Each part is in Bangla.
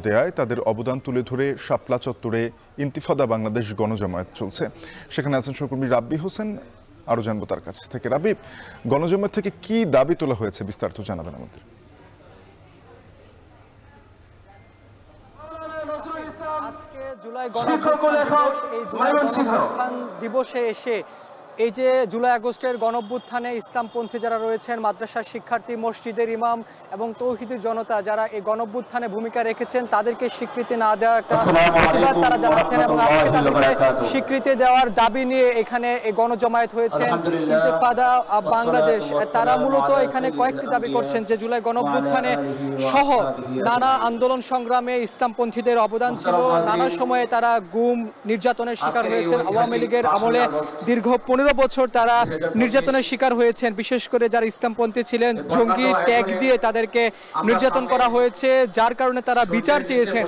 দেয়ায় তাদের অবদান তুলে ধরে শাপলা চত্বরে ইন্তিফাদা বাংলাদেশ গণজমায়েত চলছে। সেখানে আছেন সহকর্মী রাব্বি হোসেন, আরো জানবো তার কাছ থেকে। রাব্বি, গণজমায়েত থেকে কি দাবি তোলা হয়েছে বিস্তারিত জানাবেন আমাদের। আজকে জুলাই গণঅভ্যুত্থান দিবসে এসে এই যে জুলাই আগস্টের গণঅভ্যুত্থানে ইসলামপন্থী যারা রয়েছেন, মাদ্রাসার শিক্ষার্থী, মসজিদের ইমাম এবং তৌহিদি জনতা যারা এই গণঅভ্যুত্থানে ভূমিকা রেখেছেন তাদেরকে স্বীকৃতি না দেওয়ার একটা প্রতিবাদ তারা জানাচ্ছেন এবং আজকে তাদেরকে স্বীকৃতি দেওয়ার দাবি নিয়ে এখানে এই গণজমায়েত হয়েছে ইন্তিফাদা বাংলাদেশ। তারা মূলত এখানে কয়েকটি দাবি করছেন যে জুলাই গণঅভ্যুত্থানে সহ নানা আন্দোলন সংগ্রামে ইসলামপন্থীদের অবদান ছিল। নানা সময়ে তারা গুম নির্যাতনের শিকার হয়েছেন। আওয়ামী লীগের আমলে দীর্ঘ 15 বছর তারা নির্যাতনের শিকার হয়েছেন। বিশেষ করে যারা ইসলামপন্থী ছিলেন, জঙ্গি ট্যাগ দিয়ে তাদেরকে নির্যাতন করা হয়েছে, যার কারণে তারা বিচার চেয়েছেন।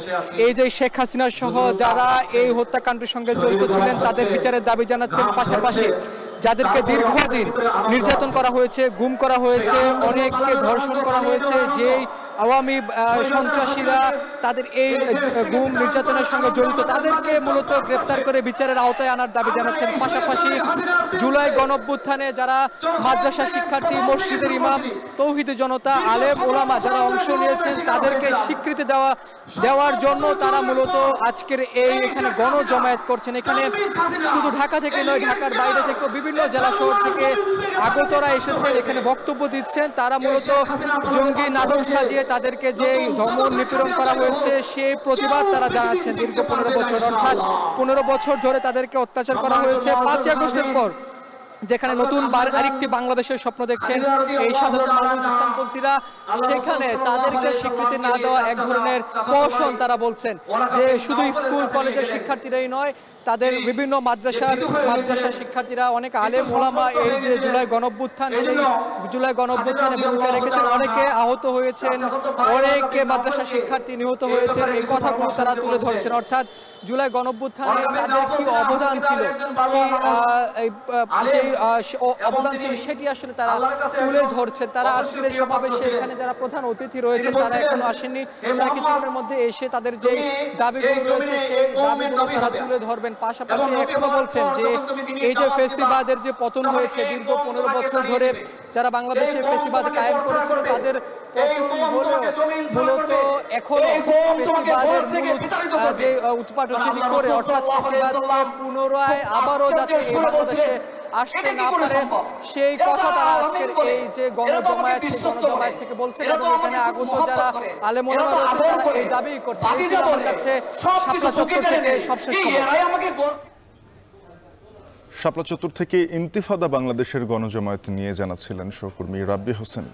এই যে শেখ হাসিনা সহ যারা এই হত্যাকাণ্ডের সঙ্গে জড়িত ছিলেন তাদের বিচারের দাবি জানাচ্ছেন। পাশাপাশি যাদেরকে দীর্ঘদিন নির্যাতন করা হয়েছে, গুম করা হয়েছে, অনেককে ধর্ষণ করা হয়েছে, যেই আওয়ামী সন্ত্রাসীরা তাদের এই গুম নির্যাতনের সঙ্গে জড়িত তাদেরকে মূলত গ্রেফতার করে বিচারের আওতায় আনার দাবি জানাচ্ছেন। পাশাপাশি জুলাই গণঅভ্যুত্থানে যারা মাদ্রাসা শিক্ষার্থী, মসজিদের ইমাম, তৌহিদি জনতা, আলেম ওলামা যারা অংশ নিয়েছেন তাদেরকে স্বীকৃতি দেওয়ার জন্য তারা মূলত আজকের এখানে গণজমায়েত করছেন। এখানে শুধু ঢাকা থেকে নয়, ঢাকার বাইরে থেকেও বিভিন্ন জেলা শহর থেকে আগতরা এসেছেন, এখানে বক্তব্য দিচ্ছেন। তারা মূলত জঙ্গি নাটক সাজিয়ে তাদেরকে যে দমন নিপীড়ন করা হয়েছে সেই প্রতিবাদ তারা জানাচ্ছেন। দীর্ঘ 15 বছর, অর্থাৎ 15 বছর ধরে তাদেরকে অত্যাচার করা হয়েছে। 5 আগস্টের পর যেখানে নতুন আরেকটি বাংলাদেশের স্বপ্ন দেখছেন এই সাধারণ মানুষ, ইসলামপন্থীরা, সেখানে তাদেরকে স্বীকৃতি না দেওয়া এক ধরনের প্রহসন। তারা বলছেন যে শুধু স্কুল কলেজের শিক্ষার্থীরাই নয়, তাদের বিভিন্ন মাদ্রাসার শিক্ষার্থীরা, অনেক আলেম ওলামা এই যে জুলাই গণঅভ্যুত্থানে ভূমিকা রেখেছেন, অনেকে আহত হয়েছেন, অনেকে মাদ্রাসা শিক্ষার্থী নিহত হয়েছেন। এই কথাগুলো তারা তুলে ধরছেন। অর্থাৎ জুলাই গণঅভ্যুত্থানে তাদের কি অবদান ছিল, অবদান ছিল সেটি আসলে তারা তুলে ধরছেন। তারা আজকের এই সমাবেশে এখানে যারা প্রধান অতিথি রয়েছেন তারা এখনো আসেননি। তারা কিছুক্ষণের মধ্যে এসে তাদের যে দাবিগুলো রয়েছে সেই দাবিগুলো তারা তুলে ধরবেন। পাশাপাশি এখনো বলছেন যে এই যে ফেসিবাদের যে পতন হয়েছে, দীর্ঘ 15 বছর ধরে যারা বাংলাদেশে ফেসিবাদ কায়েম করেছিল তাদের মূলত এখনো ফেসিবাদের যে উৎপাদন করে, অর্থাৎ ফেসিবাদকে পুনরায় আবারও যাতে এই বাংলাদেশে আসতে না পারে সেই কথা তারা আজকের এই যে গণজমায়েত থেকে বলছেন। এবং এখানে আগত যারা আলেম ওলামা রয়েছে তারা এই দাবি করছে। আমার কাছে শাপলা চত্বর থেকে সবশেষ খবর। শাপলা চত্বর থেকে ইন্তিফাদা বাংলাদেশের গণজমায়েত নিয়ে জানাচ্ছিলেন সহকর্মী রাব্বি হোসেন।